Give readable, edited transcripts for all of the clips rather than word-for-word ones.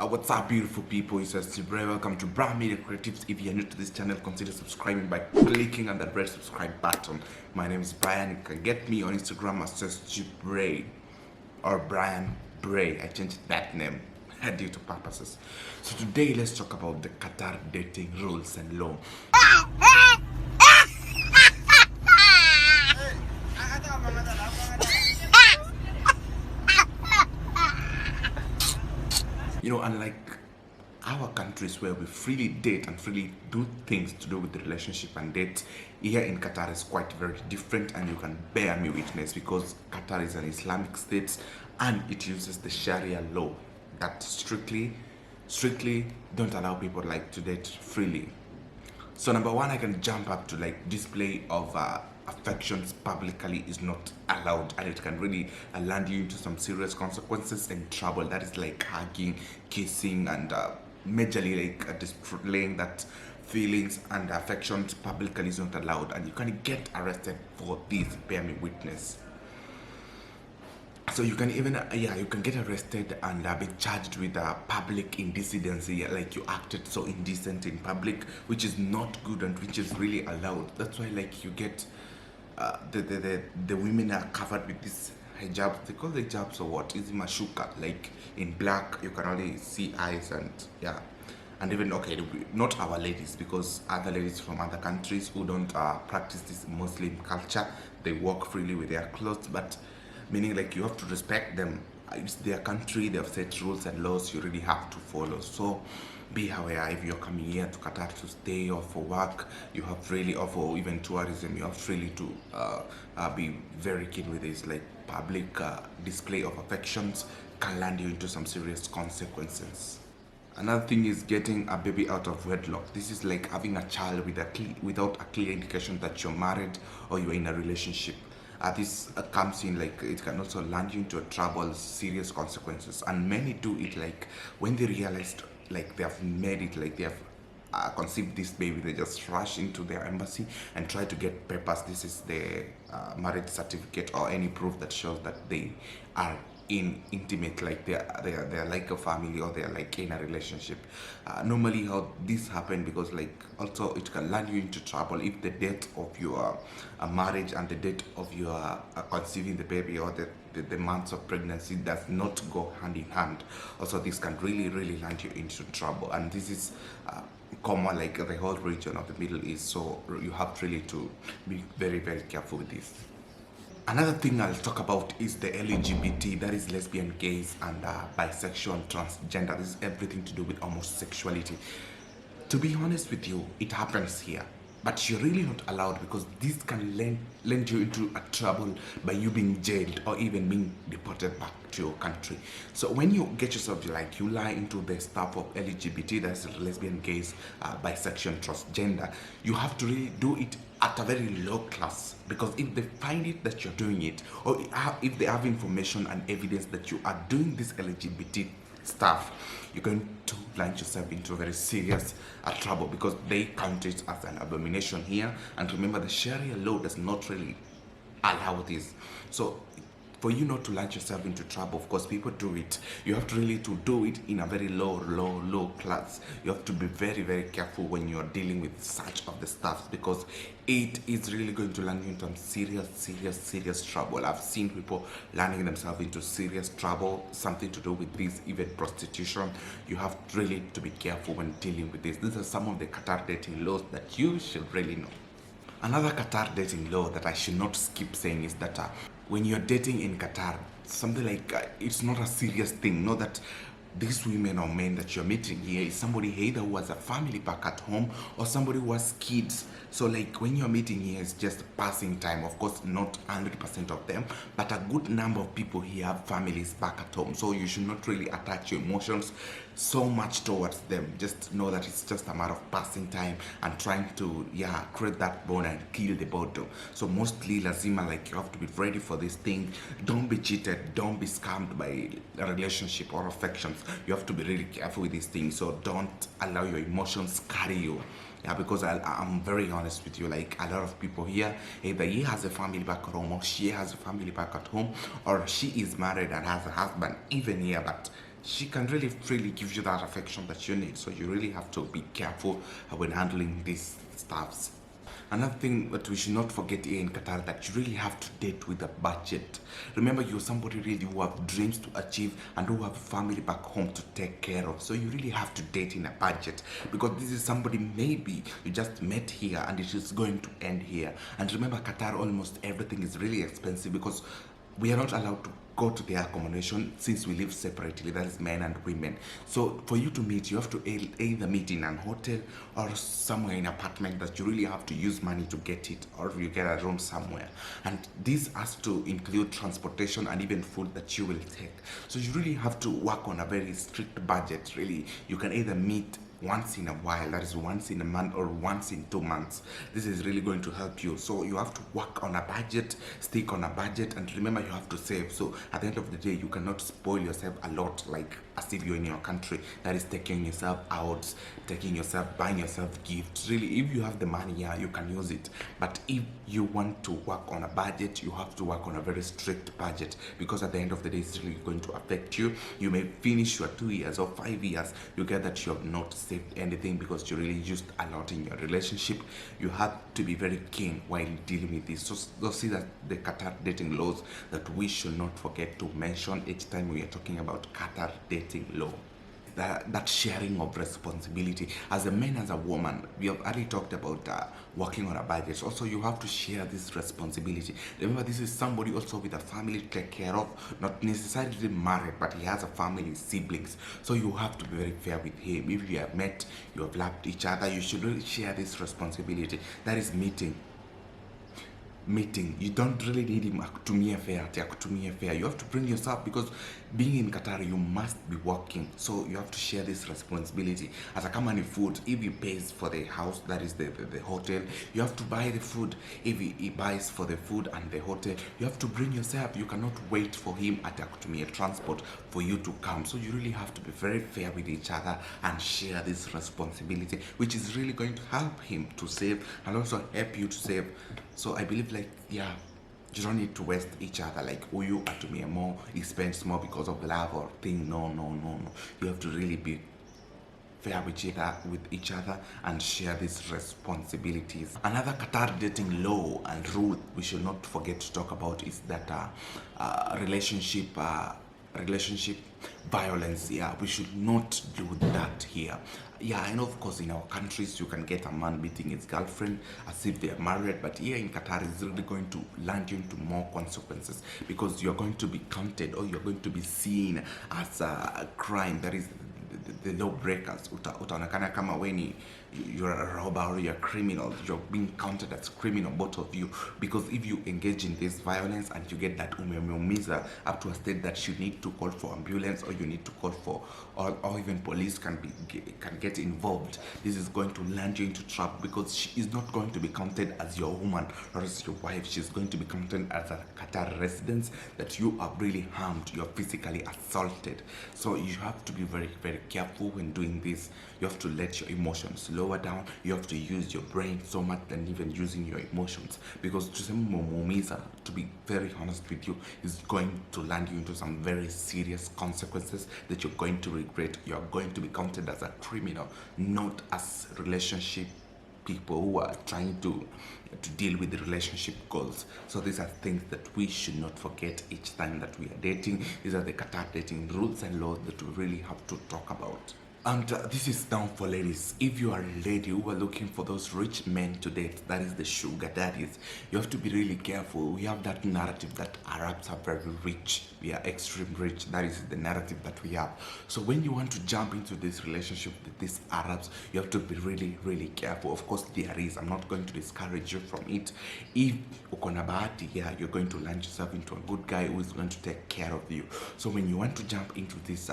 What's up, beautiful people? It's Steve. Welcome to Brand Media Creatives. If you're new to this channel, consider subscribing by clicking on that red subscribe button. My name is Brian. You can get me on Instagram as Steve or Brian Bray. I changed that name due to purposes. So today, let's talk about the Qatar dating rules and law. Unlike our countries where we freely date and freely do things to do with the relationship and date, here in Qatar is quite very different, and you can bear me witness because Qatar is an Islamic state and it uses the Sharia law that strictly don't allow people to date freely. So number one, I can jump up to display of affections publicly is not allowed, and it can really land you into some serious consequences and trouble. That is like hugging, kissing, and majorly displaying that feelings and affections publicly is not allowed, and you can get arrested for this. Bear me witness. So you can even you can get arrested and be charged with public indicidency, like you acted so indecent in public, which is not good and which is really allowed. That's why you get the women are covered with this hijab. They call the hijabs or what is mashuka, like in black. You can only see eyes and even not our ladies, because other ladies from other countries who don't practice this Muslim culture, they walk freely with their clothes, but meaning you have to respect them. It's their country, they have set rules and laws you really have to follow. So be aware, if you're coming here to Qatar to stay or for work, you have really, or for even tourism, you have really to be very keen with this. Public display of affections can land you into some serious consequences. Another thing is getting a baby out of wedlock. This is like having a child without a clear indication that you're married or you're in a relationship. This comes in it can also land you into trouble, serious consequences, and many do it when they realized they have made it, they have conceived this baby, they just rush into their embassy and try to get papers. This is the marriage certificate or any proof that shows that they are intimate, they're like a family, or they're in a relationship. Normally how this happen, because also it can land you into trouble if the date of your marriage and the date of your conceiving the baby, or the months of pregnancy does not go hand in hand. Also, this can really land you into trouble, and this is common the whole region of the Middle East. So you have really to be very careful with this. Another thing I'll talk about is the Lgbt, that is lesbian, gays, and bisexual, transgender. This is everything to do with homosexuality. To be honest with you, it happens here, but you're really not allowed, because this can land you into a trouble by you being jailed or even being deported back to your country. So when you get yourself you lie into the stuff of Lgbt, that's lesbian, gays, bisexual, transgender, you have to really do it at a very low class, because if they find it that you're doing it, or if they have information and evidence that you are doing this Lgbt stuff, you're going to land yourself into very serious trouble, because they count it as an abomination here. And remember, the Sharia law does not really allow this. So for you not to land yourself into trouble, of course people do it, you have to really to do it in a very low class. You have to be very careful when you're dealing with such of the stuff, because it is really going to land you into some serious trouble. I've seen people landing themselves into serious trouble, something to do with this, even prostitution. You have really to be careful when dealing with this. These are some of the Qatar dating laws that you should really know. Another Qatar dating law that I should not skip saying is that when you're dating in Qatar, something it's not a serious thing. Know that these women or men that you're meeting here is somebody either who has a family back at home or somebody who has kids. So when you're meeting here, it's just passing time. Of course, not 100% of them, but a good number of people here have families back at home. So you should not really attach your emotions so much towards them. Just know that it's just a matter of passing time and trying to create that bond and kill the boredom. So mostly lazima, you have to be ready for this thing. Don't be cheated, don't be scammed by a relationship or affections. You have to be really careful with these things. So don't allow your emotions carry you. Because I'm very honest with you, a lot of people here, either he has a family back at home, or she has a family back at home, or she is married and has a husband even here, but she can really freely give you that affection that you need. So you really have to be careful when handling these stuffs. Another thing that we should not forget here in Qatar, that you really have to date with a budget. Remember, you're somebody really who have dreams to achieve and who have family back home to take care of. So you really have to date in a budget, because this is somebody maybe you just met here and it is going to end here. And remember, Qatar, almost everything is really expensive because we are not allowed to go to their accommodation since we live separately, that is men and women. So for you to meet, you have to either meet in an hotel or somewhere in an apartment that you really have to use money to get it, or you get a room somewhere. And this has to include transportation and even food that you will take. So you really have to work on a very strict budget. Really, you can either meet once in a while, that is once in a month or once in 2 months. This is really going to help you. So you have to work on a budget, stick on a budget, and remember, you have to save. So at the end of the day, you cannot spoil yourself a lot like as if you're in your country, that is taking yourself out, buying yourself gifts. Really, if you have the money, yeah, you can use it. But if you want to work on a budget, you have to work on a very strict budget, because at the end of the day, it's really going to affect you. You may finish your 2 years or 5 years, you get that you have not saved anything because you really used a lot in your relationship. You have to be very keen while dealing with this. So see that the Qatar dating laws that we should not forget to mention each time we are talking about Qatar dating law. That sharing of responsibility as a man, as a woman, we have already talked about working on a budget. Also, you have to share this responsibility. Remember, this is somebody also with a family to take care of, not necessarily married, but he has a family, siblings. So you have to be very fair with him. If you have met, you have loved each other, you should really share this responsibility. That is meeting. You don't really need him akutumia fair. You have to bring yourself, because being in Qatar, you must be working. So you have to share this responsibility. As a company food, if he pays for the house, that is the hotel, you have to buy the food. If he buys for the food and the hotel, you have to bring yourself. You cannot wait for him at akutumia transport for you to come. So you really have to be very fair with each other and share this responsibility, which is really going to help him to save and also help you to save. So I believe, like, yeah, you don't need to waste each other, like, oh, you are to me more, he spends more because of love or thing. No. You have to really be fair with each other and share these responsibilities. Another Qatar dating law and rule we should not forget to talk about is that relationship violence. Yeah, we should not do that here. Yeah, I know, of course, in our countries you can get a man beating his girlfriend as if they are married, but here in Qatar it's really going to land you into more consequences, because you're going to be counted, or you're going to be seen as a crime. That is the law breakers. Utaonekana kama weni, you're a robber or you're a criminal. You're being counted as criminal, both of you, because if you engage in this violence and you get that umeumiza up to a state that you need to call for ambulance, or you need to call for, or even police can get involved, this is going to land you into trouble, because she is not going to be counted as your woman or as your wife. She's going to be counted as a Qatar resident, that you are really harmed, you're physically assaulted. So you have to be very, very careful when doing this. You have to let your emotions lower down. You have to use your brain so much than even using your emotions, because to be very honest with you, is going to land you into some very serious consequences that you're going to regret. You're going to be counted as a criminal, not as relationship people who are trying to deal with the relationship goals. So these are things that we should not forget each time that we are dating. These are the Qatar dating rules and laws that we really have to talk about. And this is down for ladies. If you are a lady who are looking for those rich men to date, that is the sugar daddies, you have to be really careful. We have that narrative that Arabs are very rich. We are extreme rich. That is the narrative that we have. So when you want to jump into this relationship with these Arabs, you have to be really, really careful. Of course, there is. I'm not going to discourage you from it. If ukona bahati, yeah, you're going to land yourself into a good guy who is going to take care of you. So when you want to jump into this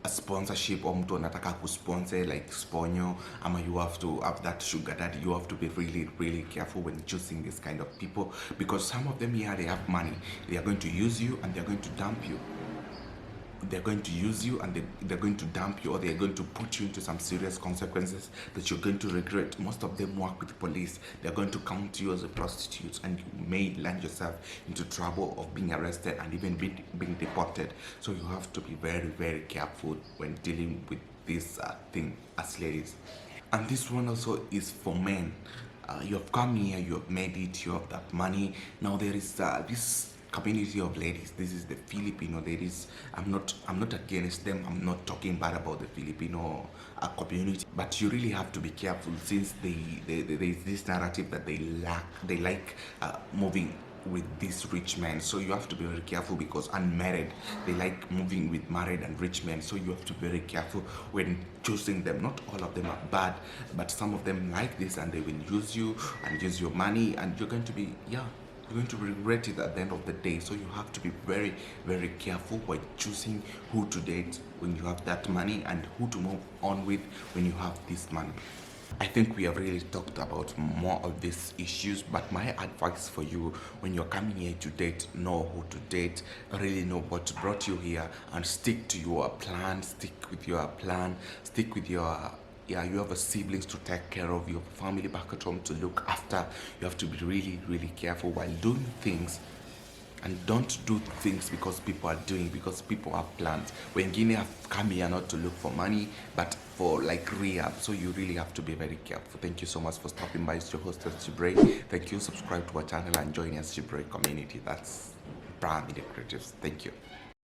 a sponsorship, or mtu anataka kusponsor like sponyo, ama you have to have that sugar daddy, you have to be really, really careful when choosing this kind of people, because some of them here, they have money. They are going to use you and they are going to dump you. they're going to use you, and they're going to dump you, or they're going to put you into some serious consequences that you're going to regret. Most of them work with police. They're going to count you as a prostitute, and you may land yourself into trouble of being arrested and even being deported. So you have to be very, very careful when dealing with this thing as ladies. And this one also is for men. You have come here, you have made it, you have that money. Now there is this community of ladies. This is the Filipino ladies. I'm not against them. I'm not talking bad about the Filipino community, but you really have to be careful, since there is this narrative that they like moving with these rich men. So you have to be very careful, because unmarried, they like moving with married and rich men. So you have to be very careful when choosing them. Not all of them are bad, but some of them like this, and they will use you and use your money, and you're going to be you're going to regret it at the end of the day. So you have to be very, very careful when choosing who to date when you have that money, and who to move on with when you have this money. I think we have really talked about more of these issues, but my advice for you, when you're coming here to date, know who to date, really know what brought you here, and stick to your plan, stick with your plan, stick with your you have a siblings to take care of, your family back at home to look after. You have to be really, really careful while doing things. And don't do things because people are doing, because people have plans. When Guinea have come here not to look for money, but for like rehab. So you really have to be very careful. Thank you so much for stopping by. It's your host, Shibray. Thank you. Subscribe to our channel and join us, Shibray community. That's Brand Media Creatives. Thank you.